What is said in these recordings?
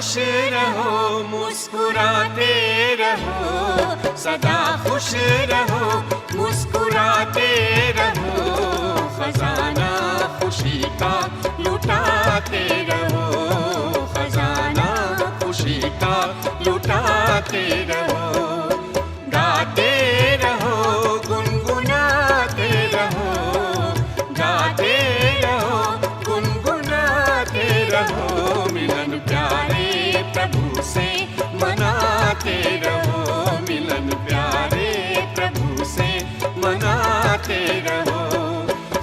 खुश रहो, मुस्कुराते रहो, सदा खुश रहो, मुस्कुराते रहो, खजाना खुशी का लुटाते रहो, खजाना खुशी का लुटाते रहो। गाते रहो, गुनगुनाते रहो, गाते रहो, गुनगुनाते रहो, मिलन प्यारे प्रभु से मनाते रहो, मिलन प्यारे प्रभु से मनाते रहो,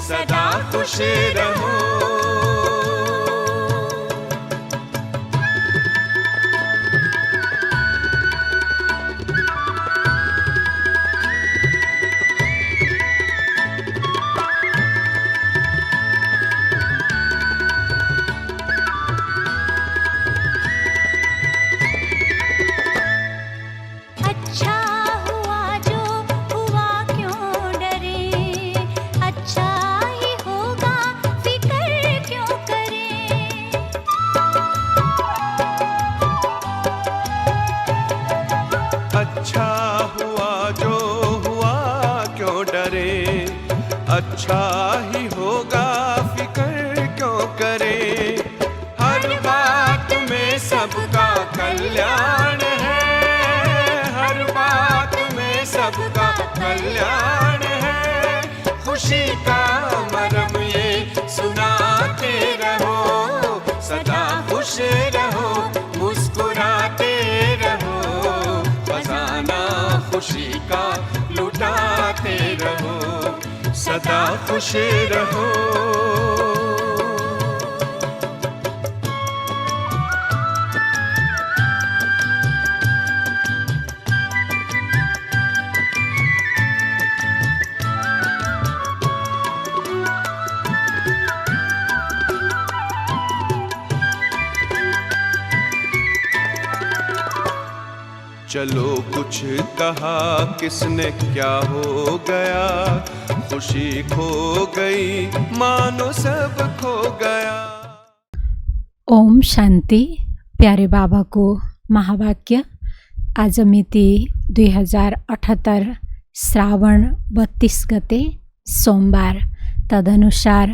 सदा खुश रहो। अच्छा ही होगा, फिक्र क्यों करे, हर बात में सबका कल्याण है, हर बात में सबका कल्याण है, खुशी का मरम ये सुनाते रहो, सदा खुश रहो, मुस्कुराते रहो, खजाना खुशी का लुटाते रहो, सदा खुश रहो। चलो कुछ कहा किसने क्या हो गया, खुशी खो गई मानो सब खो गया। ओम शान्ति। प्यारे बाबा को महावाक्य। आज मिति 2078 श्रावण 32 गते सोमबार, तदनुसार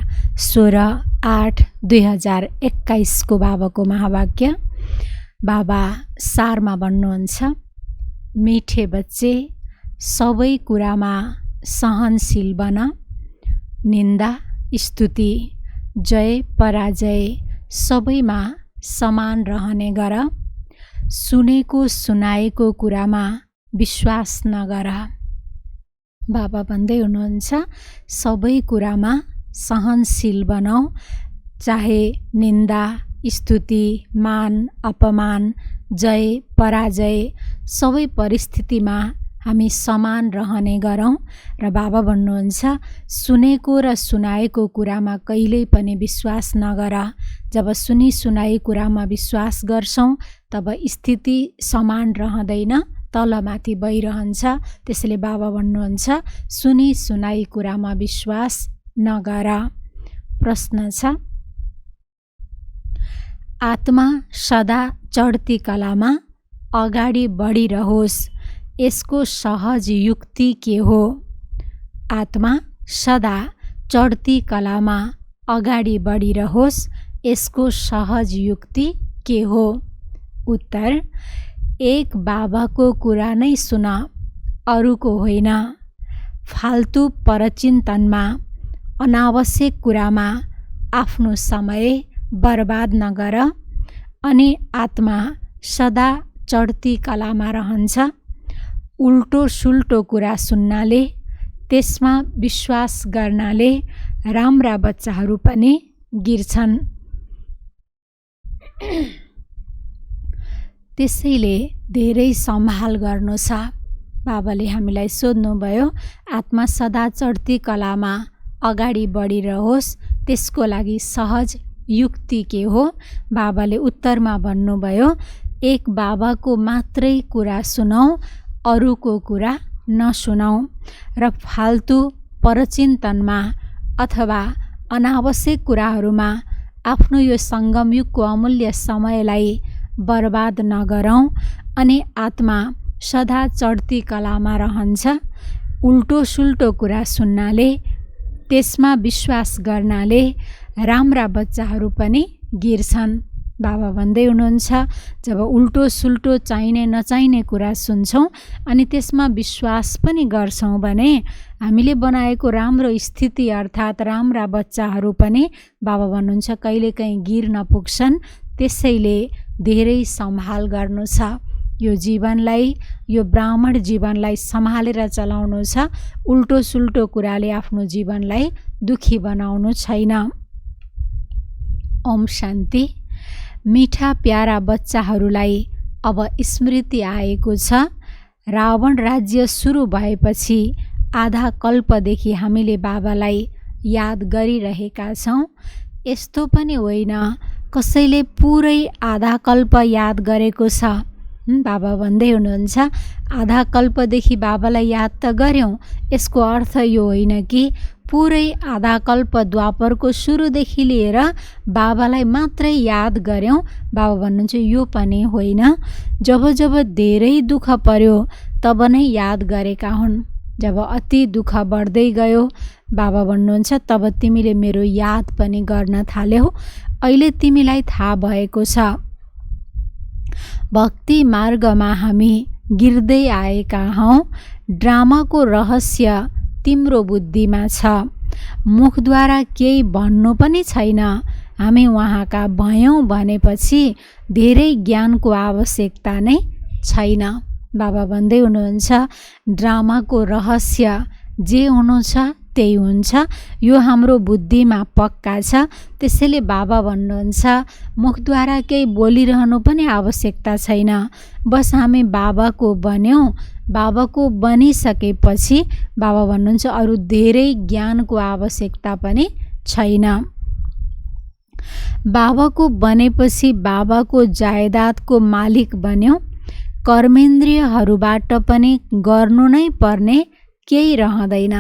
16/8/2021 को बाबाको महावाक्य। बाबा सारमा भन्नुहुन्छ, मिठे बच्चे सबै कुरामा सहनशील बन, निन्दा स्तुति जय पराजय सबैमा समान रहने गर, सुनेको सुनाएको कुरामा विश्वास नगर। बाबा भन्दै हुनुहुन्छ, सबै कुरामा सहनशील बनाऊ, चाहे निन्दा स्तुति मान अपमान जय पराजय सबै परिस्थितिमा हामी समान रहने गरौँ। र बाबा भन्नुहुन्छ, सुनेको र सुनाएको कुरामा कहिल्यै पनि विश्वास नगर। जब सुनी सुनाई कुरामा विश्वास गर्छौँ तब स्थिति समान रहँदैन, तलमाथि भइरहन्छ। त्यसैले बाबा भन्नुहुन्छ, सुनी सुनाई कुरामा विश्वास नगर। प्रश्न छ, आत्मा सदा चढ्ती कलामा अगाडि बढिरहोस्, यसको सहज युक्ति के हो? आत्मा सदा चढ्ती कलामा अगाडि बढिरहोस्, यसको सहज युक्ति के हो? उत्तर, एक बाबाको कुरा नै सुन, अरूको होइन। फाल्तु परचिन्तनमा अनावश्यक कुरामा आफ्नो समय बर्बाद नगर। अनि आत्मा सदा चढ्ती कलामा रहन्छ। उल्टो सुल्टो कुरा सुन्नाले, त्यसमा विश्वास गर्नाले राम्रा बच्चाहरू पनि गिर्छन्। त्यसैले धेरै सम्हाल गर्नु छ। बाबाले हामीलाई सोध्नुभयो, आत्मा सदा चढ्ती कलामा अगाडि बढिरहोस्, त्यसको लागि सहज युक्ति के हो? बाबाले उत्तरमा भन्नुभयो, एक बाबाको मात्रै कुरा सुनौ, अरूको कुरा नसुनौ। र फाल्तु परचिन्तनमा अथवा अनावश्यक कुराहरूमा आफ्नो यो सङ्गम युगको अमूल्य समयलाई बर्बाद नगरौँ अनि आत्मा सदा चढ्ती कलामा रहन्छ। उल्टो सुल्टो कुरा सुन्नाले, त्यसमा विश्वास गर्नाले राम्रा बच्चाहरू पनि गिर्छन्। बाबा भन्दै हुनुहुन्छ, जब उल्टो सुल्टो चाहिने नचाहिने कुरा सुन्छौँ अनि त्यसमा विश्वास पनि गर्छौँ भने हामीले बनाएको राम्रो स्थिति अर्थात् राम्रा बच्चाहरू पनि बाबा भन्नुहुन्छ कहिलेकाहीँ गिर्न पुग्छन्। त्यसैले धेरै सम्हाल गर्नु छ। यो जीवनलाई, यो ब्राह्मण जीवनलाई सम्हालेर चलाउनु छ। उल्टो सुल्टो कुराले आफ्नो जीवनलाई दुखी बनाउनु छैन। ओम शान्ति। मिठा प्यारा बच्चाहरूलाई अब स्मृति आएको छ। रावण राज्य सुरु भएपछि आधा कल्पदेखि हामीले बाबालाई याद गरिरहेका छौँ। यस्तो पनि होइन कसैले पुरै आधा कल्प याद गरेको छ। बाबा भन्दै हुनुहुन्छ, आधा कल्पदेखि बाबालाई याद त गर्यौँ, यसको अर्थ यो होइन कि पुरै आधा कल्प द्वापरको सुरुदेखि लिएर बाबालाई मात्रै याद गर्यौँ। बाबा भन्नुहुन्छ यो पनि होइन। जब जब धेरै दुःख पर्यो तब नै याद गरेका हुन्। जब अति दुःख बढ्दै गयो बाबा भन्नुहुन्छ तब तिमीले मेरो याद पनि गर्न थाल्यौ। अहिले तिमीलाई थाहा भएको छ भक्ति मार्गमा हामी गिर्दै आएका हौँ। ड्रामाको रहस्य तिम्रो बुद्धिमा छ। मुखद्वारा केही भन्नु पनि छैन। हामी उहाँका भयौँ भनेपछि धेरै ज्ञानको आवश्यकता नै छैन। बाबा भन्दै हुनुहुन्छ, ड्रामाको रहस्य जे हुनु छ त्यही हुन्छ। यो हाम्रो बुद्धिमा पक्का छ। त्यसैले बाबा भन्नुहुन्छ मुखद्वारा केही बोलिरहनु पनि आवश्यकता छैन। बस हामी बाबाको बन्यौँ। बाबाको बनिसकेपछि बाबा भन्नुहुन्छ अरू धेरै ज्ञानको आवश्यकता पनि छैन। बाबाको बनेपछि बाबाको जायदादको मालिक बन्यौँ। कर्मेन्द्रियहरूबाट पनि गर्नु नै पर्ने केही रहँदैन।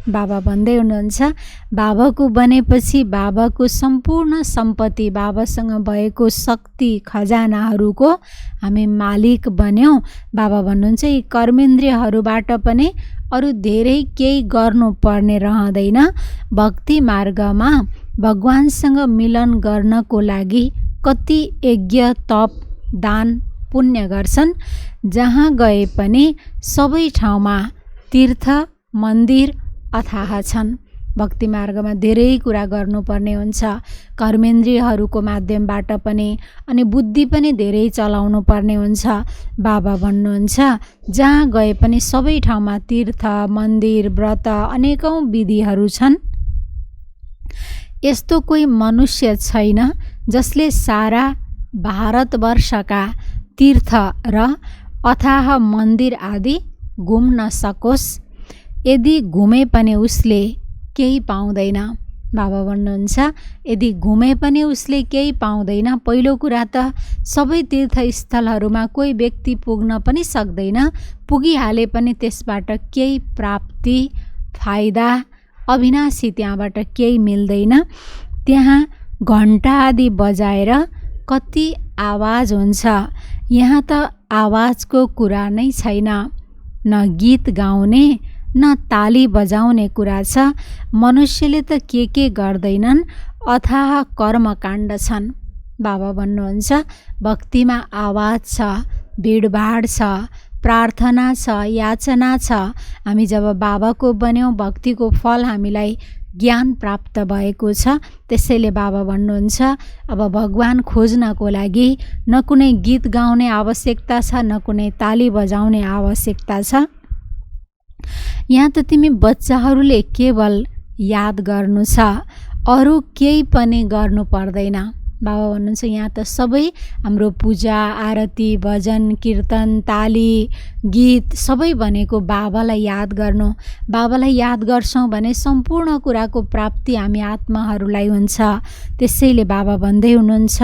बाबा भन्दै हुनुहुन्छ, बाबाको बनेपछि बाबाको सम्पूर्ण सम्पत्ति, बाबासँग भएको शक्ति खजानाहरूको हामी मालिक बन्यौँ। बाबा भन्नुहुन्छ यी कर्मेन्द्रियहरूबाट पनि अरू धेरै केही गर्नुपर्ने रहँदैन। भक्ति मार्गमा भगवानसँग मिलन गर्नको लागि कति यज्ञ तप दान पुण्य गर्छन्। जहाँ गए पनि सबै ठाउँमा तीर्थ मन्दिर अथाह छन्। भक्ति मार्गमा धेरै कुरा गर्नुपर्ने हुन्छ। कर्मेन्द्रियहरूको माध्यमबाट पनि अनि बुद्धि पनि धेरै चलाउनु पर्ने हुन्छ। बाबा भन्नुहुन्छ जहाँ गए पनि सबै ठाउँमा तीर्थ मन्दिर व्रत अनेकौँ विधिहरू छन्। यस्तो कोही मनुष्य छैन जसले सारा भारतवर्षका तीर्थ र अथाह मन्दिर आदि घुम्न सकोस्। यदि घुमे पनि उसले केही पाउँदैन। बाबा भन्नुहुन्छ यदि घुमे पनि उसले केही पाउँदैन। पहिलो कुरा त सबै तीर्थस्थलहरूमा कोही व्यक्ति पुग्न पनि सक्दैन। पुगिहाले पनि त्यसबाट केही प्राप्ति फाइदा अविनाशी त्यहाँबाट केही मिल्दैन। त्यहाँ घण्टा आदि बजाएर कति आवाज हुन्छ। यहाँ त आवाजको कुरा नै छैन। न गीत गाउने न ताली बजाउने कुरा छ। मनुष्यले त के गर्दैनन्, अथाह कर्मकाण्ड छन्। बाबा भन्नुहुन्छ भक्तिमा आवाज छ, भिडभाड छ, प्रार्थना छ, याचना छ। हामी जब बाबाको बन्यौँ भक्तिको फल हामीलाई ज्ञान प्राप्त भएको छ। त्यसैले बाबा भन्नुहुन्छ अब भगवान खोज्नको लागि न कुनै गीत गाउने आवश्यकता छ न कुनै ताली बजाउने आवश्यकता छ। यहाँ त तिमी बच्चाहरूले केवल याद गर्नु छ, अरू केही पनि गर्नु पर्दैन। बाबा भन्नुहुन्छ यहाँ त सबै हाम्रो पूजा आरती भजन कीर्तन ताली गीत सबै भनेको बाबालाई याद गर्नु। बाबालाई याद गर्छौँ भने सम्पूर्ण कुराको प्राप्ति हामी आत्माहरूलाई हुन्छ। त्यसैले बाबा भन्दै हुनुहुन्छ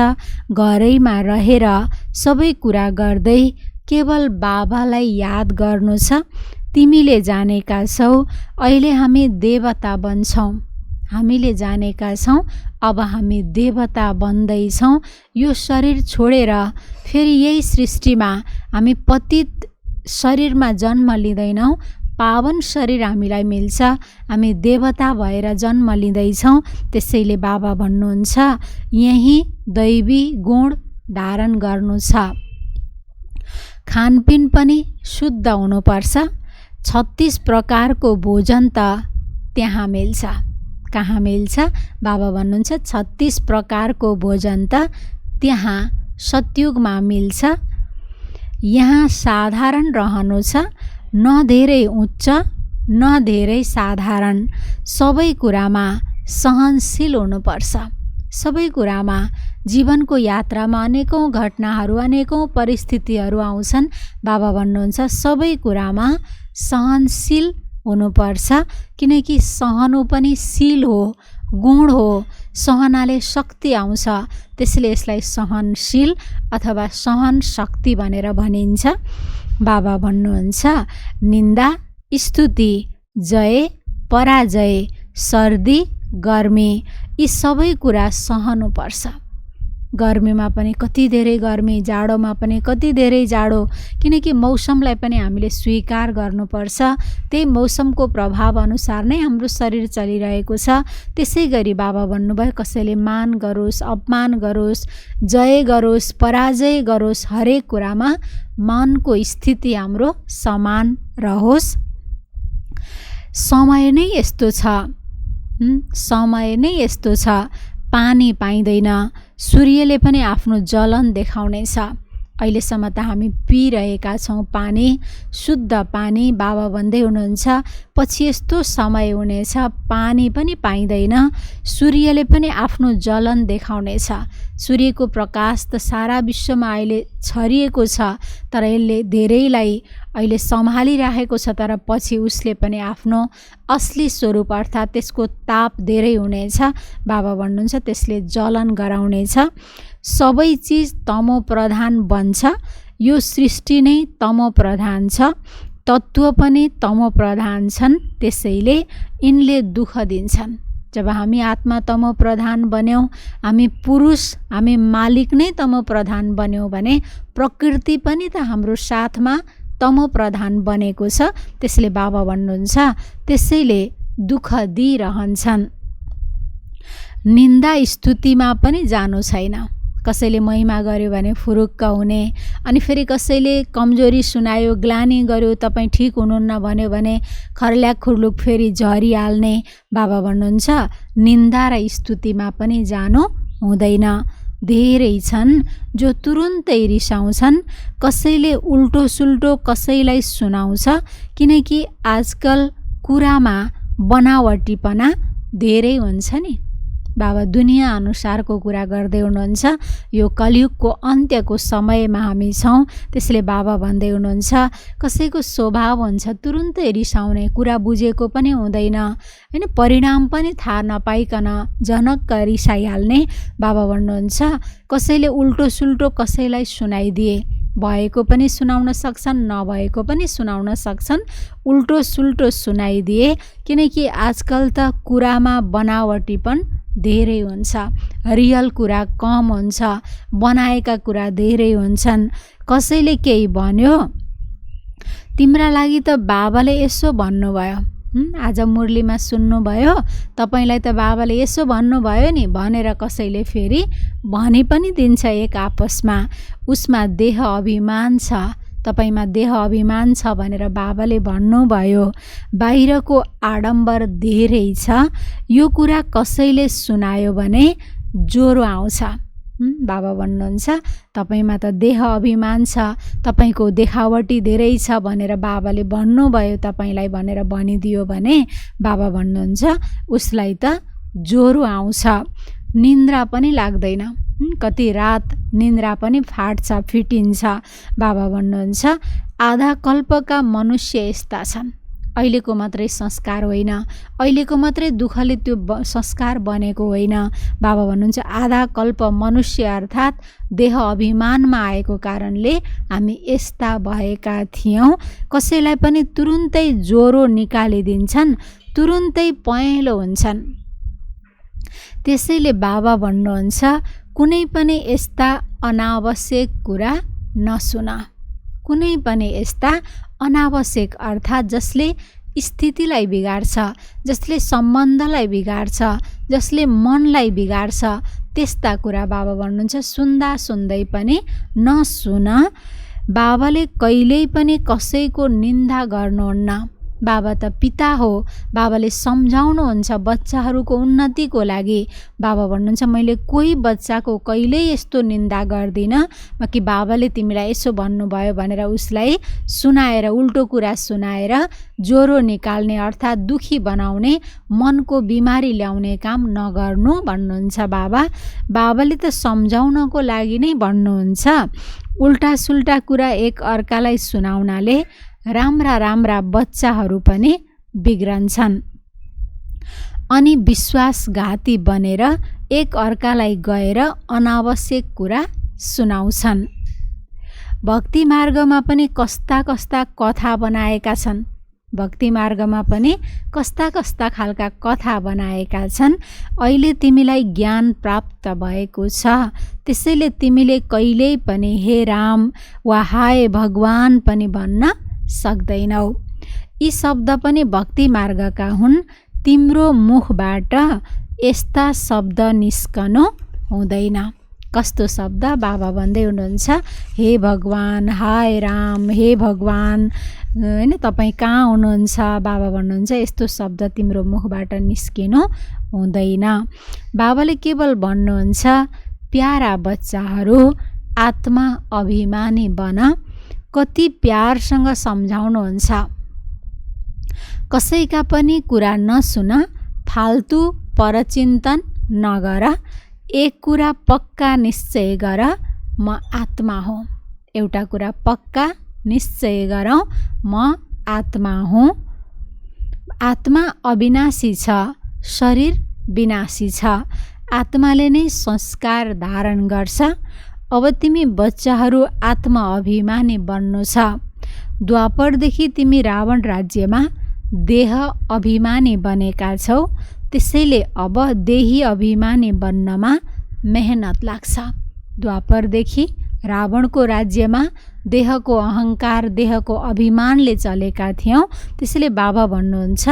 घरैमा रहेर सबै कुरा गर्दै केवल बाबालाई याद गर्नु छ। तिमीले जानेका छौ अहिले हामी देवता बन्छौँ। हामीले जानेका छौँ अब हामी देवता बन्दैछौँ। यो शरीर छोडेर फेरि यही सृष्टिमा हामी पतित शरीरमा जन्म लिँदैनौँ, पावन शरीर हामीलाई मिल्छ, हामी देवता भएर जन्म लिँदैछौँ। त्यसैले बाबा भन्नुहुन्छ यही दैवी गुण धारण गर्नु छ। खानपिन पनि शुद्ध हुनुपर्छ। 36 प्रकारको भोजन त त्यहाँ मिल्छ। कहाँ मिल्छ? बाबा भन्नुहुन्छ 36 प्रकारको भोजन त त्यहाँ सतयुगमा मिल्छ। यहाँ साधारण रहनु छ, न धेरै उच्च न धेरै साधारण। सबै कुरामा सहनशील हुनुपर्छ। सबै कुरामा जीवनको यात्रामा अनेकौं घटनाहरू अनेकौं परिस्थितिहरू आउँछन्। बाबा भन्नुहुन्छ सबै कुरामा सहनशील हुनुपर्छ, किनकि सहनु पनि शील हो, गुण हो। सहनाले शक्ति आउँछ, त्यसले यसलाई सहनशील अथवा सहन शक्ति भनेर भनिन्छ। बाबा भन्नुहुन्छ निन्दा, स्तुति, जय, पराजय, सर्दी, गर्मी यी सबै कुरा सहनुपर्छ। गर्मीमा पनि कति धेरै गर्मी, जाडोमा पनि कति धेरै जाडो, किनकि मौसमलाई पनि हामीले स्वीकार गर्नुपर्छ। त्यही मौसमको प्रभाव अनुसार नै हाम्रो शरीर चलिरहेको छ। त्यसै गरी बाबा भन्नुभयो कसैले मान गरोस्, अपमान गरोस्, जय गरोस्, पराजय गरोस्, हरेक कुरामा मनको स्थिति हाम्रो समान रहोस्। समय नै यस्तो छ, समय नै यस्तो छ, पानी पाइँदैन, सूर्यले पनि आफ्नो जलन देखाउनेछ। अहिलेसम्म त हामी पिइरहेका छौँ पानी, शुद्ध पानी। बाबा भन्दै हुनुहुन्छ पछि यस्तो समय हुनेछ पानी पनि पाइँदैन, सूर्यले पनि आफ्नो जलन देखाउनेछ। सूर्यको प्रकाश त सारा विश्वमा अहिले छरिएको छ, तर यसले धेरैलाई अहिले सम्हालिराखेको छ, तर पछि उसले पनि आफ्नो असली स्वरूप अर्थात् त्यसको ताप धेरै हुनेछ। बाबा भन्नुहुन्छ त्यसले जलन गराउनेछ। सबै चिज तमो प्रधान बन्छ। यो सृष्टि नै तमो प्रधान छ, तत्त्व पनि तमो प्रधान छन्, त्यसैले यिनले दुःख दिन्छन्। जब हामी आत्मा तमो प्रधान बन्यौँ, हामी पुरुष, हामी मालिक नै तमो प्रधान बन्यौँ भने प्रकृति पनि त हाम्रो साथमा तमो प्रधान बनेको छ। त्यसले बाबा भन्नुहुन्छ त्यसैले दुःख दिइरहन्छन्। निन्दा स्तुतिमा पनि जानु छैन। कसैले महिमा गर्यो भने फुरुक्क हुने, अनि फेरि कसैले कमजोरी सुनायो, ग्लानी गर्यो, तपाईँ ठिक हुनुहुन्न भन्यो भने खर्ल्याक खुर्लुक फेरि झरिहाल्ने। बाबा भन्नुहुन्छ निन्दा र स्तुतिमा पनि जानु हुँदैन। धेरै छन् जो तुरुन्तै रिसाउँछन्, कसैले उल्टो सुल्टो कसैलाई सुनाउँछ, किनकि आजकल कुरामा बनावटीपना धेरै हुन्छ नि। बाबा दुनियाँ अनुसारको कुरा गर्दै हुनुहुन्छ। यो कलियुगको अन्त्यको समयमा हामी छौँ। त्यसले बाबा भन्दै हुनुहुन्छ कसैको स्वभाव हुन्छ तुरुन्तै रिसाउने, कुरा बुझेको पनि हुँदैन, हैन, परिणाम पनि थाहा नपाइकन जनक्क रिसाइहाल्ने। बाबा भन्नुहुन्छ कसैले उल्टो सुल्टो कसैलाई सुनाइदिए, भएको पनि सुनाउन सक्छन्, नभएको पनि सुनाउन सक्छन्, उल्टो सुल्टो सुनाइदिए, किनकि आजकल त कुरामा बनावटीपन धेरै हुन्छ, रियल कुरा कम हुन्छ, बनाएका कुरा धेरै हुन्छन्। कसैले केही भन्यो, तिम्रा लागि त बाबाले यसो भन्नुभयो, आज मुरलीमा सुन्नुभयो, तपाईलाई त बाबाले यसो भन्नुभयो नि भनेर कसैले फेरि भनि पनि दिन्छ एक आपसमा। उसमा देह अभिमान छ, तपाईमा देह अभिमान छ भनेर बाबाले भन्नुभयो। बाहिरको आडम्बर धेरै छ, यो कुरा कसैले सुनायो भने ज्वरो आउँछ। बाबा भन्नुहुन्छ तपाईमा त देह अभिमान छ, तपाईको देखावटी धेरै छ भनेर बाबाले भन्नुभयो तपाईलाई भनेर भनिदियो भने बाबा भन्नुहुन्छ उसलाई त ज्वरो आउँछ, निन्द्रा पनि लाग्दैन, कति रात निन्द्रा पनि फाट्छ, फिटिन्छ। बाबा भन्नुहुन्छ आधा कल्पका मनुष्य यस्ता छन्। अहिलेको मात्रै संस्कार होइन, अहिलेको मात्रै दुःखले त्यो संस्कार बनेको होइन। बाबा भन्नुहुन्छ आधा कल्प मनुष्य अर्थात् देह अभिमानमा आएको कारणले हामी यस्ता भएका थियौँ। कसैलाई पनि तुरुन्तै ज्वरो निकालिदिन्छन्, तुरुन्तै पहेँलो हुन्छन्, त्यसैले बाबा भन्नुहुन्छ कुनै पनि यस्ता अनावश्यक कुरा नसुन। कुनै पनि यस्ता अनावश्यक अर्थात् जसले स्थितिलाई बिगार्छ, जसले सम्बन्धलाई बिगार्छ, जसले मनलाई बिगार्छ, त्यस्ता कुरा बाबा भन्नुहुन्छ सुन्दा सुन्दै पनि नसुन। बाबाले कहिल्यै पनि कसैको निन्दा गर्नुहुन्न। बाबा त पिता हो। बाबाले सम्झाउनुहुन्छ बच्चाहरूको उन्नतिको लागि। बाबा भन्नुहुन्छ मैले कोही बच्चाको कहिल्यै यस्तो निन्दा गर्दिनँ, कि बाबाले तिमीलाई यसो भन्नुभयो भनेर उसलाई सुनाएर, उल्टो कुरा सुनाएर ज्वरो निकाल्ने अर्थात् दुखी बनाउने, मनको बिमारी ल्याउने काम नगर्नु भन्नुहुन्छ बाबा। बाबाले त सम्झाउनको लागि नै भन्नुहुन्छ। उल्टा सुल्टा कुरा एक अर्कालाई सुनाउनाले राम्रा राम्रा बच्चाहरू पनि बिग्रन्छन् अनि विश्वासघाती बनेर एक अर्कालाई गएर अनावश्यक कुरा सुनाउँछन्। भक्ति मार्गमा पनि कस्ता कस्ता कथा बनाएका छन्। भक्ति मार्गमा पनि कस्ता कस्ता खालका कथा बनाएका छन्। अहिले तिमीलाई ज्ञान प्राप्त भएको छ, त्यसैले तिमीले कहिल्यै पनि हे राम वा हाय भगवान पनि भन्न सक्दैनौ। यी शब्द पनि भक्ति मार्गका हुन्। तिम्रो मुखबाट यस्ता शब्द निस्कनु हुँदैन। कस्तो शब्द? बाबा भन्दै हुनुहुन्छ हे भगवान, हाय राम, हे भगवान, हैन तपाईँ कहाँ हुनुहुन्छ? बाबा भन्नुहुन्छ यस्तो शब्द तिम्रो मुखबाट निस्किनु हुँदैन। बाबाले केवल भन्नुहुन्छ प्यारा बच्चाहरू आत्मा अभिमानी बन। कति प्यारसँग सम्झाउनुहुन्छ। कसैका पनि कुरा नसुन, फाल्तु परचिन्तन नगर। एक कुरा पक्का निश्चय गर, म आत्मा हुँ। एउटा कुरा पक्का निश्चय गरौँ, म आत्मा हुँ। आत्मा अविनाशी छ, शरीर विनाशी छ। आत्माले नै संस्कार धारण गर्छ। अब तिमी बच्चाहरू आत्मा अभिमानी बन्नु छ। द्वापरदेखि तिमी रावण राज्यमा देह अभिमानी बनेका छौ, त्यसैले अब देही अभिमानी बन्नमा मेहनत लाग्छ। द्वापरदेखि रावणको राज्यमा देहको अहङ्कार, देहको अभिमानले चलेका थियौ, त्यसैले बाबा भन्नुहुन्छ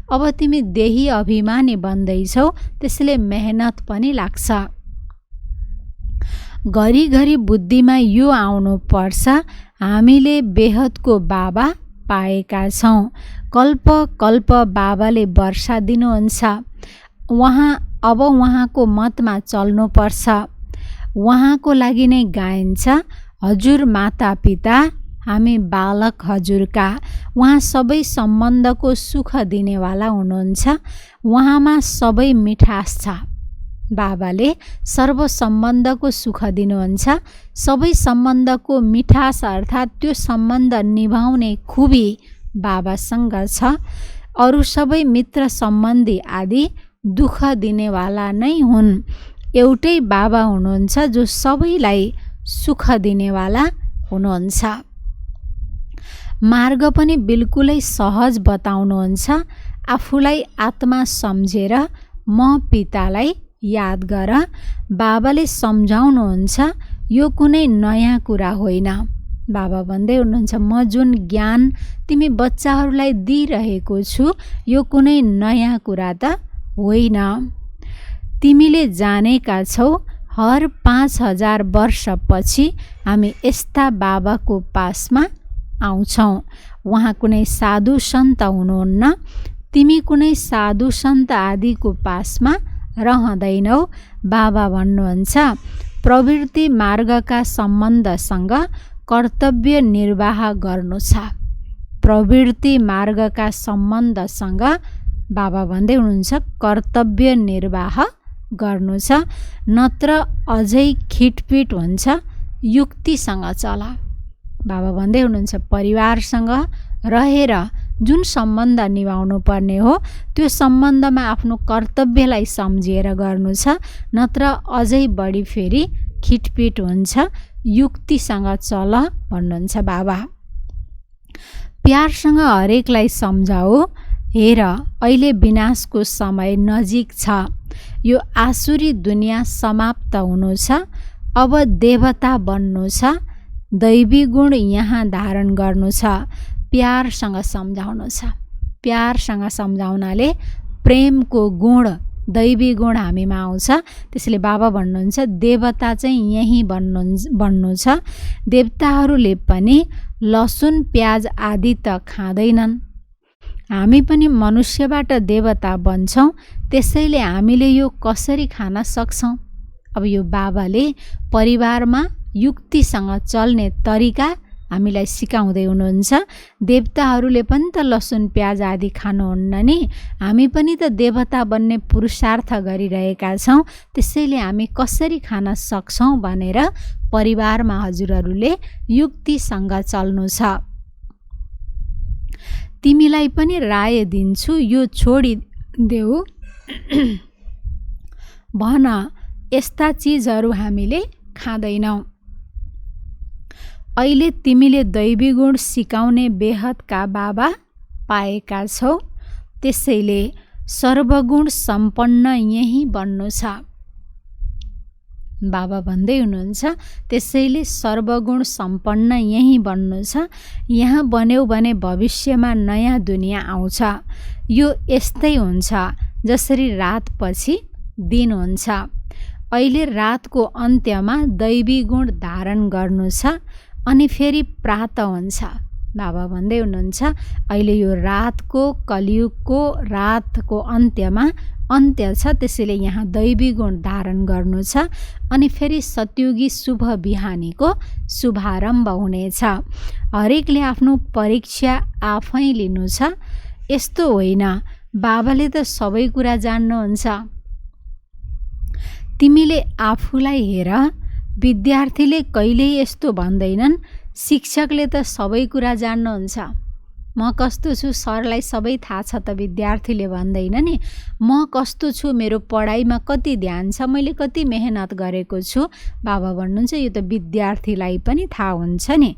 अब तिमी देही अभिमानी बन्दैछौ, त्यसैले मेहनत पनि लाग्छ। घरिघरि बुद्धिमा यो आउनु पर्छ हामीले बेहदको बाबा पाएका छौँ। कल्प कल्प बाबाले वर्षा दिनुहुन्छ। अब उहाँको मतमा चल्नुपर्छ। उहाँको लागि नै गाइन्छ हजुर माता पिता हामी बालक हजुरका। उहाँ सबै सम्बन्धको सुख दिनेवाला हुनुहुन्छ। उहाँमा सबै मिठास छ। बाबाले सर्व सम्बन्धको सुख दिनुहुन्छ। सबै सम्बन्धको मिठास अर्थात् त्यो सम्बन्ध निभाउने खुबी बाबासँग छ। अरू सबै मित्र सम्बन्धी आदि दुःख दिनेवाला नै हुन्। एउटै बाबा हुनुहुन्छ जो सबैलाई सुख दिनेवाला हुनुहुन्छ। मार्ग पनि बिल्कुलै सहज बताउनुहुन्छ। आफूलाई आत्मा सम्झेर म पितालाई याद गर। बाबाले सम्झाउनुहुन्छ यो कुनै नयाँ कुरा होइन। बाबा भन्दै हुनुहुन्छ म जुन ज्ञान तिमी बच्चाहरूलाई दिइरहेको छु यो कुनै नयाँ कुरा त होइन। तिमीले जानेका छौ हर 5000 वर्षपछि हामी यस्ता बाबाको पासमा आउँछौँ। उहाँ कुनै साधु सन्त हुनुहुन्न। तिमी कुनै साधु सन्त आदिको पासमा रहँदैनौ। बाबा भन्नुहुन्छ प्रवृत्ति मार्गका सम्बन्धसँग कर्तव्य निर्वाह गर्नु छ। प्रवृत्ति मार्गका सम्बन्धसँग बाबा भन्दै हुनुहुन्छ कर्तव्य निर्वाह गर्नु छ, नत्र अझै खिटपिट हुन्छ। युक्तिसँग चल। बाबा भन्दै हुनुहुन्छ परिवारसँग रहेर जुन सम्बन्ध निभाउनु पर्ने हो त्यो सम्बन्धमा आफ्नो कर्तव्यलाई सम्झिएर गर्नु छ, नत्र अझै बढी फेरि खिटपिट हुन्छ। युक्तिसँग चल भन्नुहुन्छ बाबा। प्यारसँग हरेकलाई सम्झाऊ। हेर अहिले विनाशको समय नजिक छ। यो आसुरी दुनियाँ समाप्त हुनु छ, अब देवता बन्नु छ, दैवी गुण यहाँ धारण गर्नु छ, प्यारसँग सम्झाउनु छ। प्यारसँग सम्झाउनाले प्रेमको गुण, दैवी गुण हामीमा आउँछ। त्यसैले बाबा भन्नुहुन्छ देवता चाहिँ यही बन्नु छ। देवताहरूले पनि लसुन प्याज आदि त खाँदैनन्, हामी पनि मनुष्यबाट देवता बन्छौँ, त्यसैले हामीले यो कसरी खान सक्छौँ? अब यो बाबाले परिवारमा युक्तिसँग चल्ने तरिका हामीलाई सिकाउँदै हुनुहुन्छ। देवताहरूले पनि त लसुन प्याज आदि खानुहुन्न नि, हामी पनि त देवता बन्ने पुरुषार्थ गरिरहेका छौँ, त्यसैले हामी कसरी खान सक्छौँ भनेर परिवारमा हजुरहरूले युक्तिसँग चल्नु छ। तिमीलाई पनि राय दिन्छु, यो छोडिदेऊ। भन, यस्ता चिजहरू हामीले खाँदैनौँ। अहिले तिमीले दैवी गुण सिकाउने बेहदका बाबा पाएका छौ, त्यसैले सर्वगुण सम्पन्न यही बन्नु छ। बाबा भन्दै हुनुहुन्छ त्यसैले सर्वगुण सम्पन्न यही बन्नु छ। यहाँ बन्यौ भने भविष्यमा नयाँ दुनियाँ आउँछ। यो यस्तै हुन्छ जसरी रातपछि दिन हुन्छ। अहिले रातको अन्त्यमा दैवी गुण धारण गर्नु छ अनि फेरि प्रातः हुन्छ। बाबा भन्दै हुनुहुन्छ अहिले यो रातको, कलियुगको रातको अन्त्यमा अन्त्य छ, त्यसैले यहाँ दैवी गुण धारण गर्नु छ अनि फेरि सतयुगी शुभ बिहानीको शुभारम्भ हुनेछ। हरेकले आफ्नो परीक्षा आफै लिनु छ। यस्तो होइन, बाबाले त सबै कुरा जान्नुहुन्छ। तिमीले आफूलाई हेर। विद्यार्थीले कहिल्यै यस्तो भन्दैनन् शिक्षकले त सबै कुरा जान्नुहुन्छ। म कस्तो छु सरलाई सबै थाहा छ त विद्यार्थीले भन्दैन नि। म कस्तो छु, मेरो पढाइमा कति ध्यान छ, मैले कति मेहनत गरेको छु, बाबा भन्नुहुन्छ यो त विद्यार्थीलाई पनि थाहा हुन्छ नि।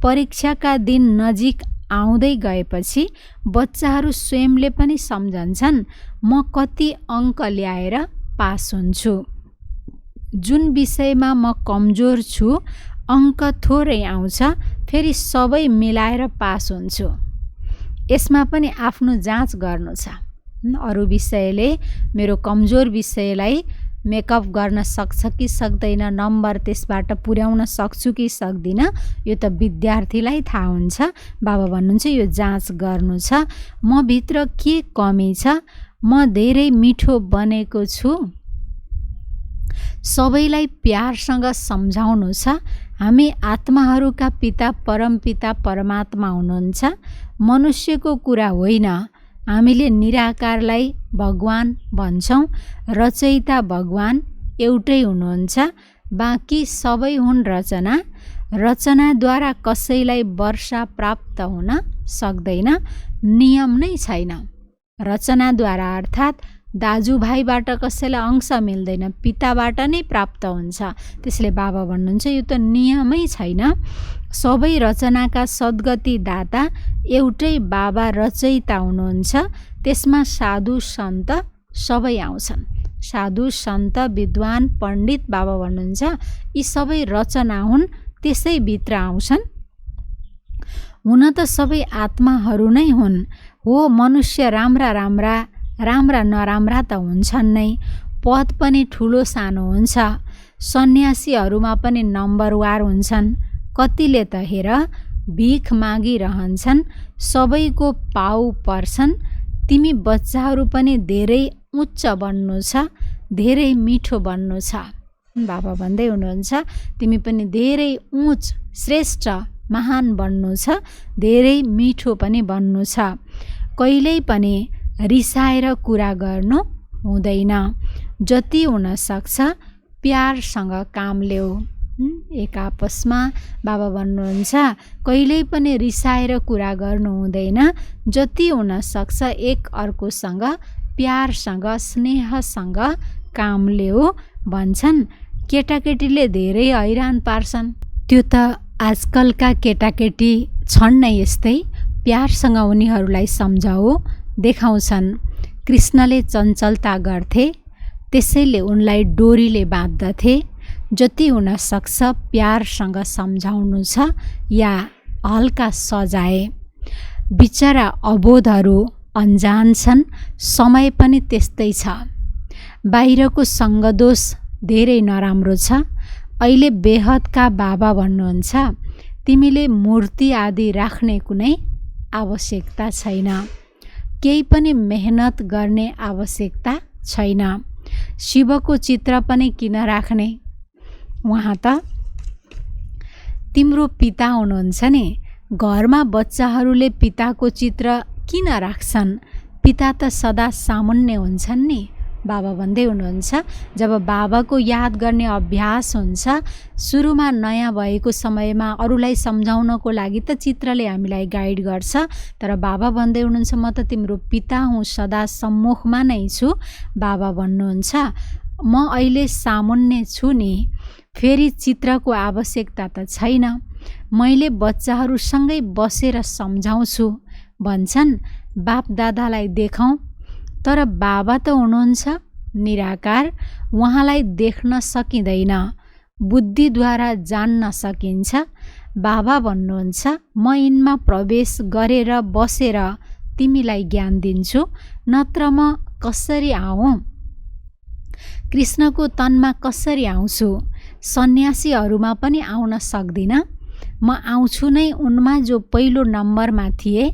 परीक्षाका दिन नजिक आउँदै गएपछि बच्चाहरू स्वयंले पनि सम्झन्छन् म कति अङ्क ल्याएर पास हुन्छु। जुन विषयमा म कमजोर छु, अङ्क थोरै आउँछ, फेरि सबै मिलाएर पास हुन्छु। यसमा पनि आफ्नो जाँच गर्नु छ। अरू विषयले मेरो कमजोर विषयलाई मेकअप गर्न सक्छ कि सक्दैन, नम्बर त्यसबाट पुर्याउन सक्छु कि सक्दिनँ, यो त विद्यार्थीलाई थाहा हुन्छ। बाबा भन्नुहुन्छ यो जाँच गर्नु छ। म भित्र के कमी छ, म धेरै मिठो बनेको छु। सबैलाई प्यारसँग सम्झाउनु छ। हामी आत्माहरूका पिता परमपिता परमात्मा हुनुहुन्छ। मनुष्यको कुरा होइन। हामीले निराकारलाई भगवान भन्छौँ। रचयिता भगवान एउटै हुनुहुन्छ, बाँकी सबै हुन् रचना। रचनाद्वारा कसैलाई वर्षा प्राप्त हुन सक्दैन, नियम नै छैन। रचनाद्वारा अर्थात् दाजुभाइबाट कसैलाई अंश मिल्दैन, पिताबाट नै प्राप्त हुन्छ। त्यसले बाबा भन्नुहुन्छ यो त नियमै छैन। सबै रचनाका सद्गति दाता एउटै बाबा रचयिता हुनुहुन्छ। त्यसमा साधु सन्त सबै आउँछन्। साधु सन्त विद्वान पण्डित बाबा भन्नुहुन्छ यी सबै रचना हुन्, त्यसै भित्र आउँछन्। हुन त सबै आत्माहरू नै हुन्। हो, मनुष्य राम्रा राम्रा राम्रा नराम्रा त हुन्छन् नै। पद पनि ठुलो सानो हुन्छ। सन्यासीहरूमा पनि नम्बरवार हुन्छन्। कतिले त हेर भिख मागिरहन्छन्, सबैको पाउ पर्छन्। तिमी बच्चाहरू पनि धेरै उच्च बन्नु छ, धेरै मिठो बन्नु छ। बाबा भन्दै हुनुहुन्छ तिमी पनि धेरै उच्च श्रेष्ठ महान बन्नु छ, धेरै मिठो पनि बन्नु छ। कहिल्यै पनि रिसाएर कुरा गर्नु हुँदैन। जति हुन सक्छ प्यारसँग काम ल्याऊ। एक आपसमा बाबा भन्नुहुन्छ कहिल्यै पनि रिसाएर कुरा गर्नु हुँदैन। जति हुन सक्छ एक अर्कोसँग प्यारसँग स्नेहसँग काम ल्याऊ भन्छन्। केटाकेटीले धेरै हैरान पार्छन्। त्यो त आजकलका केटाकेटी छन् नै यस्तै। प्यारसँग उनीहरूलाई सम्झाऊ, देखाउँछन्। कृष्णले चञ्चलता गर्थे, त्यसैले उनलाई डोरीले बाँध्दथे। जति हुन सक्छ प्यारसँग सम्झाउनु छ या हल्का सजाए। बिचरा अबोधहरू अनजान छन्, समय पनि त्यस्तै छ। बाहिरको सङ्गदोष धेरै नराम्रो छ। अहिले बेहदका बाबा भन्नुहुन्छ, तिमीले मूर्ति आदि राख्ने कुनै आवश्यकता छैन, केही पनि मेहनत गर्ने आवश्यकता छैन। शिवको चित्र पनि किन राख्ने? उहाँ त तिम्रो पिता हुनुहुन्छ नि। घरमा बच्चाहरूले पिताको चित्र किन राख्छन्? पिता त सदा सामुन्ने हुन्छन् नि। बाबा भन्दै हुनुहुन्छ, जब बाबाको याद गर्ने अभ्यास हुन्छ, सुरुमा नयाँ भएको समयमा अरूलाई सम्झाउनको लागि त चित्रले हामीलाई गाइड गर्छ। तर बाबा भन्दै हुनुहुन्छ, म त तिम्रो पिता हुँ, सदा सम्मुखमा नै छु। बाबा भन्नुहुन्छ, म अहिले सामुन्ने छु नि, फेरि चित्रको आवश्यकता त छैन। मैले बच्चाहरूसँगै बसेर सम्झाउँछु। भन्छन् बाप दादालाई देखाउँ, तर बाबा त हुनुहुन्छ निराकार, उहाँलाई देख्न सकिँदैन, बुद्धिद्वारा जान्न सकिन्छ। बाबा भन्नुहुन्छ, म यिनमा प्रवेश गरेर बसेर तिमीलाई ज्ञान दिन्छु, नत्र म कसरी आऊँ? कृष्णको तनमा कसरी आउँछु? सन्यासीहरूमा पनि आउन सक्दिनँ। म आउँछु नै उनमा जो पहिलो नम्बरमा थिए,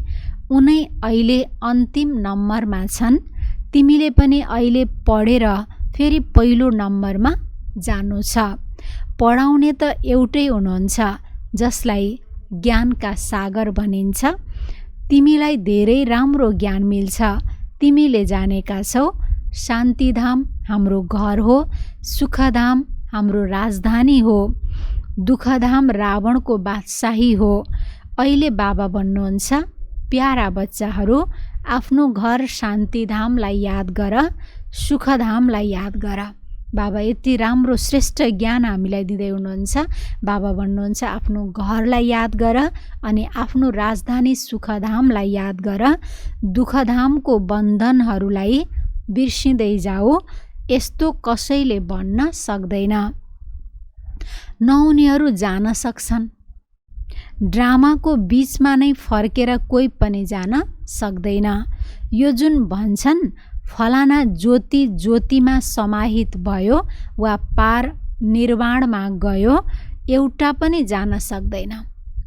उनै अहिले अन्तिम नम्बरमा छन्। तिमीले पनि अहिले पढेर फेरि पहिलो नम्बरमा जानु छ। पढाउने त एउटै हुनुहुन्छ, जसलाई ज्ञानका सागर भनिन्छ। तिमीलाई धेरै राम्रो ज्ञान मिल्छ। तिमीले जानेका छौ, शान्तिधाम हाम्रो घर हो, सुखधाम हाम्रो राजधानी हो, दुःखधाम रावणको बादशाही हो। अहिले बाबा भन्नुहुन्छ, प्यारा बच्चाहरू, आफ्नो घर शान्तिधामलाई याद गर, सुखधामलाई याद गर। बाबा यति राम्रो श्रेष्ठ ज्ञान हामीलाई दिँदै हुनुहुन्छ। बाबा भन्नुहुन्छ, आफ्नो घरलाई याद गर अनि आफ्नो राजधानी सुखधामलाई याद गर। दुःखधामको बन्धनहरूलाई बिर्सिँदै जाऊ। यस्तो कसैले भन्न सक्दैन। नहुनेहरू जान सक्छन्। ड्रामाको बीचमा नै फर्केर कोही पनि जान सक्दैन। यो जुन भन्छन् फलाना ज्योति ज्योतिमा समाहित भयो वा पार निर्वाणमा गयो, एउटा पनि जान सक्दैन।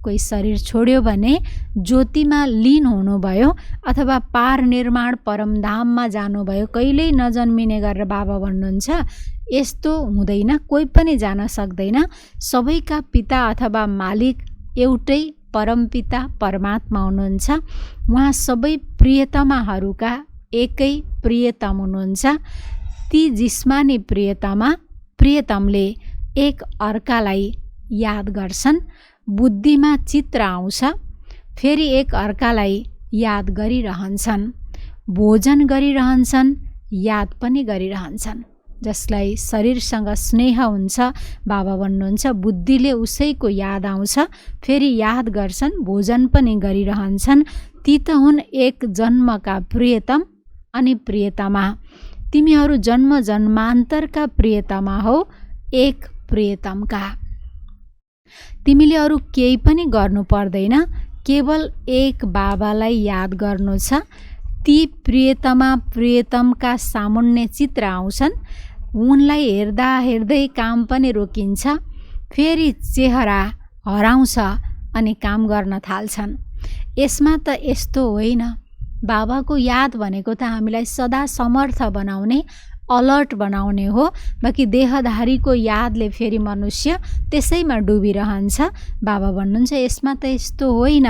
कोही शरीर छोड्यो भने ज्योतिमा लीन हुनुभयो अथवा पार निर्माण परमधाममा जानुभयो, कहिल्यै नजन्मिने गरेर बाबा भन्नुहुन्छ, यस्तो हुँदैन, कोही पनि जान सक्दैन। सबैका पिता अथवा मालिक एउटै परमपिता परमात्मा हुनुहुन्छ। उहाँ सबै प्रियतमाहरूका एकै प्रियतम हुनुहुन्छ। ती जिस्मानी प्रियतमले एक अर्कालाई याद गर्छन्। बुद्धिमा चित्र आउँछ, फेरि एक अर्कालाई याद गरिरहन्छन्। भोजन गरिरहन्छन्, याद पनि गरिरहन्छन्। जसलाई शरीरसँग स्नेह हुन्छ, बाबा भन्नुहुन्छ, बुद्धिले उसैको याद आउँछ, फेरि याद गर्छन्, भोजन पनि गरिरहन्छन्। ती त हुन् एक जन्मका प्रियतम अनि प्रियतमा। तिमीहरू जन्म जन्मान्तरका प्रियतमा हौ, एक प्रियतमका। तिमीले अरू केही पनि गर्नु पर्दैन, केवल एक बाबालाई याद गर्नु छ। ती प्रियतमा प्रियतमका सामुन्ने चित्र आउँछन्। उनलाई हेर्दा हेर्दै काम पनि रोकिन्छ, फेरि चेहरा हराउँछ अनि काम गर्न थाल्छन्। यसमा त यस्तो होइन। बाबाको याद भनेको त हामीलाई सदा समर्थ बनाउने, अलर्ट बनाउने हो। बाँकी देहधारीको यादले फेरि मनुष्य त्यसैमा डुबिरहन्छ। बाबा भन्नुहुन्छ, यसमा त यस्तो होइन।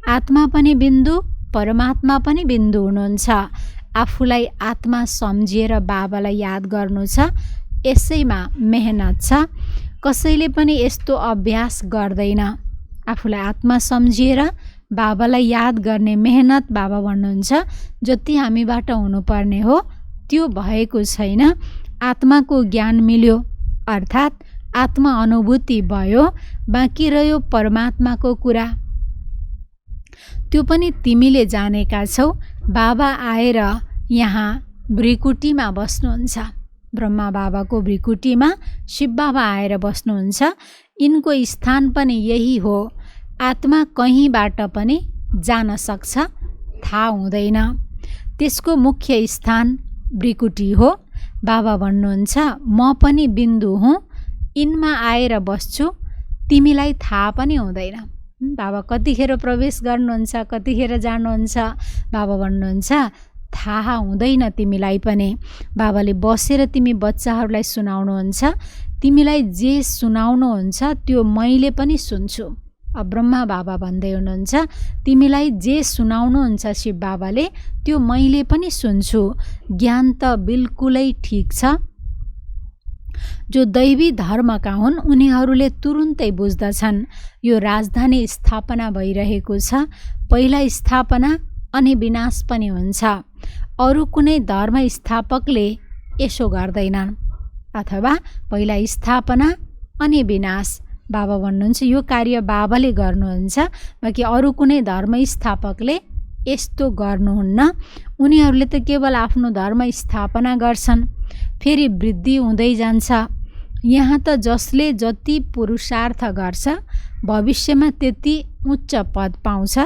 आत्मा पनि बिन्दु, परमात्मा पनि बिन्दु हुनुहुन्छ। आफूलाई आत्मा सम्झिएर बाबालाई याद गर्नु छ, यसैमा मेहनत छ। कसैले पनि यस्तो अभ्यास गर्दैन। आफूलाई आत्मा सम्झिएर बाबालाई याद गर्ने मेहनत बाबा भन्नुहुन्छ, जति हामीबाट हुनुपर्ने हो त्यो भएको छैन। आत्माको ज्ञान मिल्यो अर्थात् आत्मा अनुभूति भयो, बाँकी रह्यो परमात्माको कुरा। त्यो पनि तिमीले जानेका छौ। बाबा आएर यहाँ भ्रिकुटीमा बस्नुहुन्छ। ब्रह्मा बाबाको भृकुटीमा शिव बाबा आएर बस्नुहुन्छ। यिनको स्थान पनि यही हो। आत्मा कहीँबाट पनि जान सक्छ, थाहा हुँदैन। त्यसको मुख्य स्थान भृकुटी हो। बाबा भन्नुहुन्छ, म पनि बिन्दु हुँ, यिनमा आएर बस्छु, तिमीलाई थाहा पनि हुँदैन। बाबा कतिखेर प्रवेश गर्नुहुन्छ, कतिखेर जानुहुन्छ? बाबा भन्नुहुन्छ, थाहा हुँदैन तिमीलाई पनि। बाबाले बसेर तिमी बच्चाहरूलाई सुनाउनुहुन्छ। तिमीलाई जे सुनाउनुहुन्छ त्यो मैले पनि सुन्छु। अब ब्रह्मा बाबा भन्दै हुनुहुन्छ, तिमीलाई जे सुनाउनुहुन्छ शिव बाबाले त्यो मैले पनि सुन्छु। ज्ञान त बिल्कुलै ठिक छ। जो दैवी धर्मका हुन् उनीहरूले तुरुन्तै बुझ्दछन् यो राजधानी स्थापना भइरहेको छ। पहिला स्थापना अनि विनाश पनि हुन्छ। अरू कुनै धर्म स्थापकले यसो गर्दैनन्। अथवा पहिला स्थापना अनि विनाश। बाबा भन्नुहुन्छ यो कार्य बाबाले गर्नुहुन्छ, बाँकी अरू कुनै धर्म स्थापकले यस्तो गर्नुहुन्न। उनीहरूले त केवल आफ्नो धर्म स्थापना गर्छन्, फेरि वृद्धि हुँदै जान्छ। यहाँ त जसले जति पुरुषार्थ गर्छ भविष्यमा त्यति उच्च पद पाउँछ।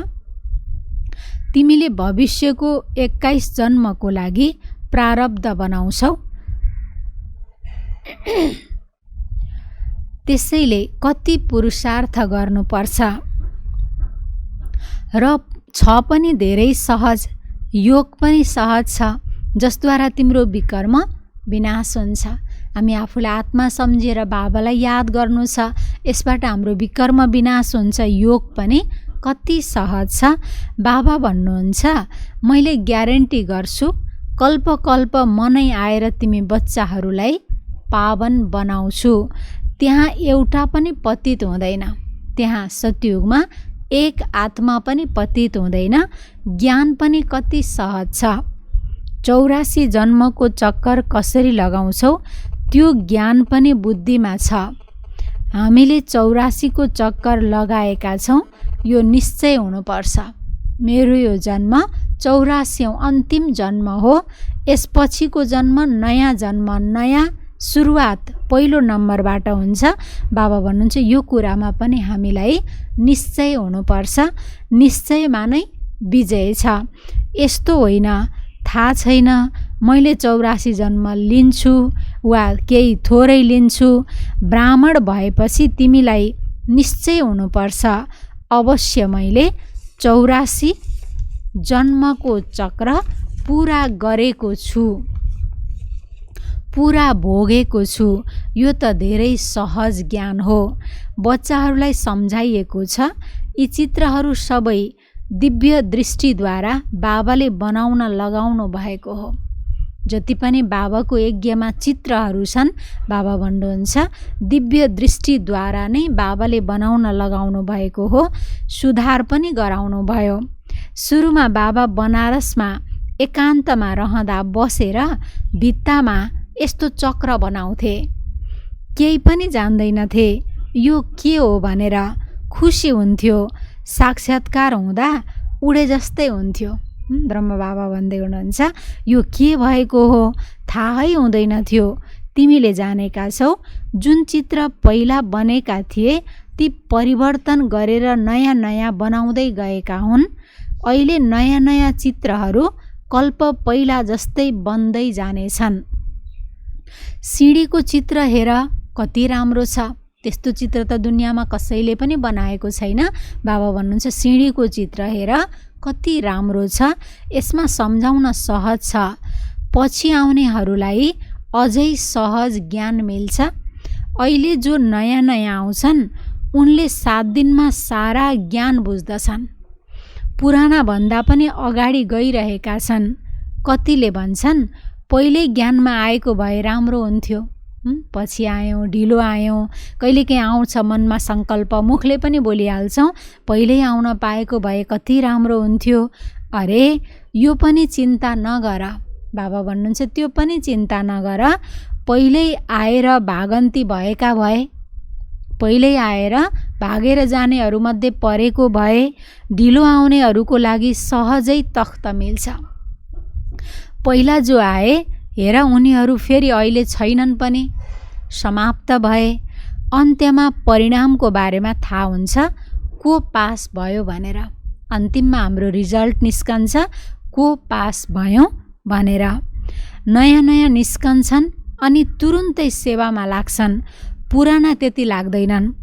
तिमीले भविष्यको 21 जन्मको लागि प्रारब्ध बनाउँछौ। त्यसैले कति पुरुषार्थ गर्नुपर्छ र छ पनि धेरै सहज। योग पनि सहज छ, जसद्वारा तिम्रो विकर्म विनाश हुन्छ। हामी आफूलाई आत्मा सम्झेर बाबालाई याद गर्नु छ, यसबाट हाम्रो विकर्म विनाश हुन्छ। योग पनि कति सहज छ। बाबा भन्नुहुन्छ, मैले ग्यारेन्टी गर्छु, कल्प कल्प मनै आएर तिमी बच्चाहरूलाई पावन बनाउँछु। त्यहाँ एउटा पनि पतित हुँदैन। त्यहाँ सतयुगमा एक आत्मा पनि पतित हुँदैन। ज्ञान पनि कति सहज छ। 84 जन्मको चक्कर कसरी लगाउँछौ त्यो ज्ञान पनि बुद्धिमा छ। हामीले 84 को चक्कर लगाएका छौँ, यो निश्चय हुनुपर्छ। मेरो यो जन्म 84औं अन्तिम जन्म हो। यसपछिको जन्म नयाँ जन्म, नयाँ सुरुवात पहिलो नम्बरबाट हुन्छ। बाबा भन्नुहुन्छ यो कुरामा पनि हामीलाई निश्चय हुनुपर्छ। निश्चयमा नै विजय छ। यस्तो होइन थाहा छैन मैले 84 जन्म लिन्छु वा केही थोरै लिन्छु। ब्राह्मण भएपछि तिमीलाई निश्चय हुनुपर्छ, अवश्य मैले 84 जन्मको चक्र पुरा गरेको छु, पुरा भोगेको छु। यो त धेरै सहज ज्ञान हो। बच्चाहरूलाई सम्झाइएको छ। यी चित्रहरू सबै दिव्य दृष्टिद्वारा बाबाले बनाउन लगाउनु भएको हो। जति पनि बाबाको यज्ञमा चित्रहरू छन्, बाबा भन्नुहुन्छ दिव्य दृष्टिद्वारा नै बाबाले बनाउन लगाउनु भएको हो। सुधार पनि गराउनु भयो। सुरुमा बाबा बनारसमा एकान्तमा रहँदा बसेर भित्तामा यस्तो चक्र बनाउँथे। केही पनि जान्दैनथे यो के हो भनेर। खुसी हुन्थ्यो। साक्षात्कार हुँदा उडे जस्तै हुन्थ्यो। ब्रह्म बाबा भन्दै हुनुहुन्छ यो के भएको हो थाहै हुँदैन थियो। तिमीले जानेका छौ जुन चित्र पहिला बनेका थिए ती परिवर्तन गरेर नयाँ नयाँ बनाउँदै गएका हुन्। अहिले नयाँ नयाँ चित्रहरू कल्प पहिला जस्तै बन्दै जानेछन्। सिडीको चित्र हेर कति राम्रो छ। त्यस्तो चित्र त दुनियाँमा कसैले पनि बनाएको छैन। बाबा भन्नुहुन्छ सिडीको चित्र हेर कति राम्रो छ। यसमा सम्झाउन सहज छ। पछि आउनेहरूलाई अझै सहज ज्ञान मिल्छ। अहिले जो नयाँ नयाँ आउँछन् उनले 7 दिनमा सारा ज्ञान बुझ्दछन्। पुराना भन्दा पनि अगाडि गइरहेका छन्। कतिले भन्छन् पहिल्यै ज्ञानमा आएको भए राम्रो हुन्थ्यो, पछि आयौँ, ढिलो आयौँ। कहिलेकाहीँ आउँछ मनमा सङ्कल्प, मुखले पनि बोलिहाल्छौँ पहिल्यै आउन पाएको भए कति राम्रो हुन्थ्यो। अरे यो पनि चिन्ता नगर। बाबा भन्नुहुन्छ त्यो पनि चिन्ता नगर। पहिल्यै आएर भागन्ती भएका भए, पहिल्यै आएर भागेर जानेहरूमध्ये परेको भए ढिलो आउनेहरूको लागि सहजै तख्त मिल्छ। पहिला जो आए हेर उनीहरू फेरि अहिले छैनन् पनि, समाप्त भए। अन्त्यमा परिणामको बारेमा थाहा हुन्छ को पास भयो भनेर। अन्तिममा हाम्रो रिजल्ट निस्कन्छ को पास भयो भनेर। नयाँ नयाँ निस्कन्छन् अनि तुरुन्तै सेवामा लाग्छन्, पुराना त्यति लाग्दैनन्।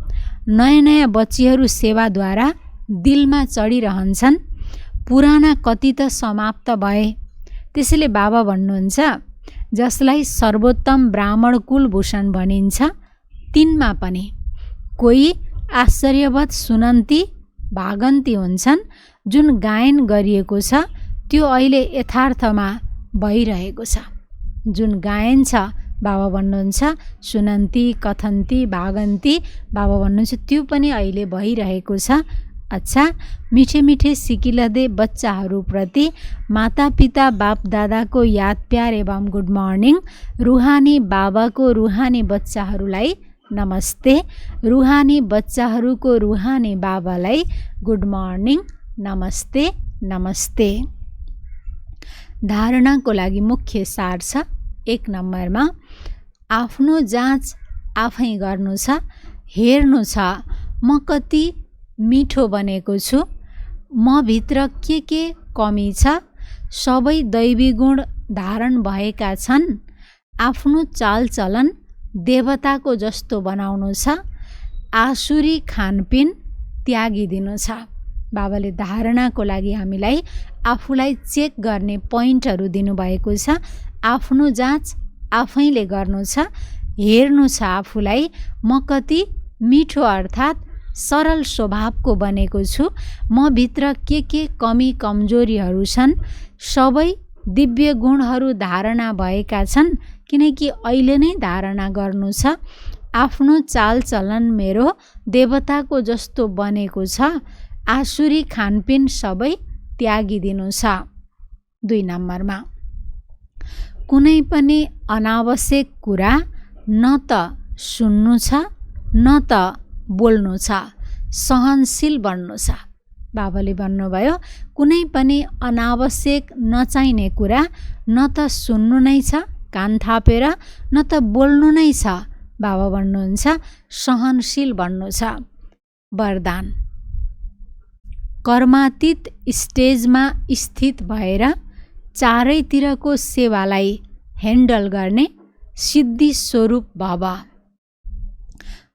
नयाँ नयाँ बच्चीहरू सेवाद्वारा दिलमा चढिरहन्छन्, पुराना कति त समाप्त भए। त्यसैले बाबा भन्नुहुन्छ जसलाई सर्वोत्तम ब्राह्मण कुलभूषण भनिन्छ तिनमा पनि कोही आश्चर्यवत सुनन्ती भागन्ती हुन्छन्। जुन गायन गरिएको छ त्यो अहिले यथार्थमा भइरहेको छ। जुन गायन छ बाबा भन्नुहुन्छ सुनन्ती, कथन्ती, भागन्ती, बाबा भन्नुहुन्छ त्यो पनि अहिले भइरहेको छ। अच्छा, मिठे मिठे सिकिलदे बच्चाहरूप्रति मातापिता बाप दादाको याद प्यार एवं गुड मर्निङ। रुहानी बाबाको रुहानी बच्चाहरूलाई नमस्ते। रुहानी बच्चाहरूको रुहानी बाबालाई गुड मर्निङ, नमस्ते नमस्ते। धारणाको लागि मुख्य सार छ। 1 नम्बरमा आफ्नो जाँच आफै गर्नु छ, हेर्नु छ म कति मिठो बनेको छु, म भित्र के कमी छ। सबै दैवी गुण धारण भएका छन्। आफ्नो चालचलन देवताको जस्तो बनाउनु छ। आसुरी खानपिन त्यागिदिनु छ। बाबाले धारणाको लागि हामीलाई आफूलाई चेक गर्ने पोइन्टहरू दिनुभएको छ। आफ्नो जाँच आफैले गर्नु छ, हेर्नु छ आफूलाई म कति मिठो अर्थात् सरल स्वभावको बनेको छु, म भित्र के कमी कमजोरीहरू छन्। सबै दिव्य गुणहरू धारणा भएका छन्, किनकि अहिले नै धारणा गर्नु छ। आफ्नो चालचलन मेरो देवताको जस्तो बनेको छ। आसुरी खानपिन सबै त्यागिदिनु छ। 2 नम्बरमा कुनै पनि अनावश्यक कुरा न त सुन्नु छ न त बोल्नु छ, सहनशील बन्नु छ। बाबाले भन्नुभयो कुनै पनि अनावश्यक नचाहिने कुरा न त सुन्नु नै छ कान थापेर, न त बोल्नु नै छ। बाबा भन्नुहुन्छ सहनशील बन्नु छ। वरदान कर्मातीत स्टेजमा स्थित भएर चारैतिरको सेवालाई ह्यान्डल गर्ने सिद्धि स्वरूप भव।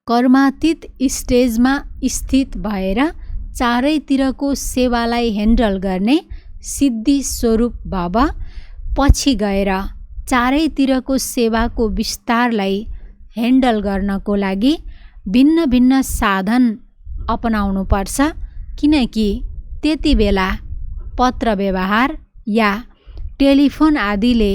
कर्मातीत स्टेजमा स्थित भएर चारैतिरको सेवालाई ह्यान्डल गर्ने सिद्धि स्वरूप भव। पछि गएर चारैतिरको सेवाको विस्तारलाई ह्यान्डल गर्नको लागि भिन्न भिन्न साधन अपनाउनु पर्छ, किनकि त्यति बेला पत्र व्यवहार या टेलिफोन आदिले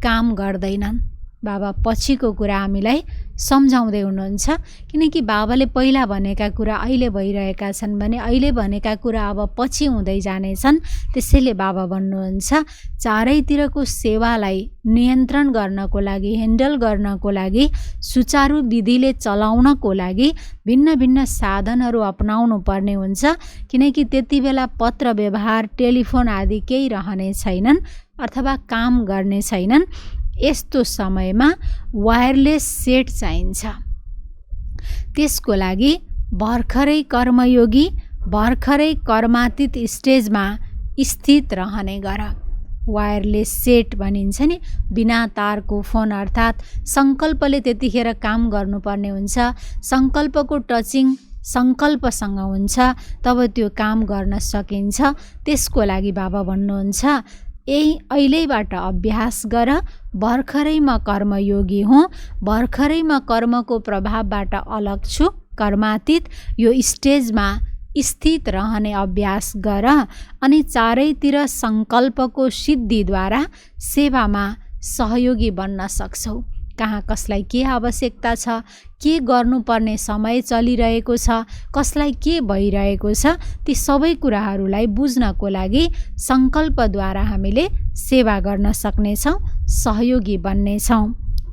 काम गर्दैनन्। बाबा पछिको कुरा हामीलाई सम्झाउँदै हुनुहुन्छ, किनकि बाबाले पहिला भनेका कुरा अहिले भइरहेका छन् भने अहिले भनेका कुरा अब पछि हुँदै जानेछन्। त्यसैले बाबा भन्नुहुन्छ चारैतिरको सेवालाई नियन्त्रण गर्नको लागि, ह्यान्डल गर्नको लागि, सुचारू विधिले चलाउनको लागि भिन्न भिन्न साधनहरू अपनाउनु पर्ने हुन्छ, किनकि त्यति बेला पत्र व्यवहार टेलिफोन आदि केही रहने छैनन् अथवा काम गर्ने छैनन्। यस्तो समयमा वायरलेस सेट चाहिन्छ। त्यसको लागि भर्खरै कर्मयोगी, भर्खरै कर्मातीत स्टेजमा स्थित रहने गर। वायरलेस सेट भनिन्छ नि, बिना तारको फोन, अर्थात् सङ्कल्पले त्यतिखेर काम गर्नुपर्ने हुन्छ। सङ्कल्पको टचिङ सङ्कल्पसँग हुन्छ, तब त्यो काम गर्न सकिन्छ। त्यसको लागि बाबा भन्नुहुन्छ यही अहिलेबाट अभ्यास गर। भर्खरै म कर्मयोगी हुँ, भर्खरै म कर्मको प्रभावबाट अलग छु, कर्मातीत यो स्टेजमा स्थित रहने अभ्यास गर अनि चारैतिर सङ्कल्पको सिद्धिद्वारा सेवामा सहयोगी बन्न सक्छौ। कहाँ कसलाई के आवश्यकता छ, के गर्नुपर्ने समय चलिरहेको छ, कसलाई के भइरहेको छ, ती सबै कुराहरूलाई बुझ्नको लागि सङ्कल्पद्वारा हामीले सेवा गर्न सक्नेछौँ, सहयोगी बन्नेछौँ।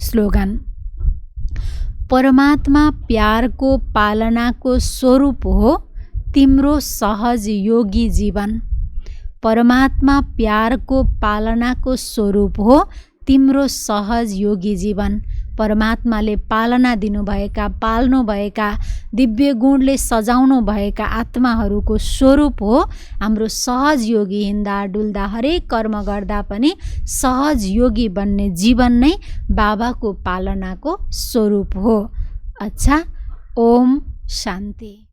स्लोगन परमात्मा प्यारको पालनाको स्वरूप हो तिम्रो सहज योगी जीवन। परमात्मा प्यारको पालनाको स्वरूप हो तिम्रो सहज योगी जीवन, परमात्माले पालना दिनुभएका, पाल्नुभएका, दिव्य गुणले सजाउनु भएका आत्माहरूको स्वरूप हो। हाम्रो सहज योगी हिँड्दा डुल्दा हरेक कर्म गर्दा पनि सहज योगी बन्ने जीवन नै बाबाको पालनाको स्वरूप हो। अच्छा, ओम शान्ति।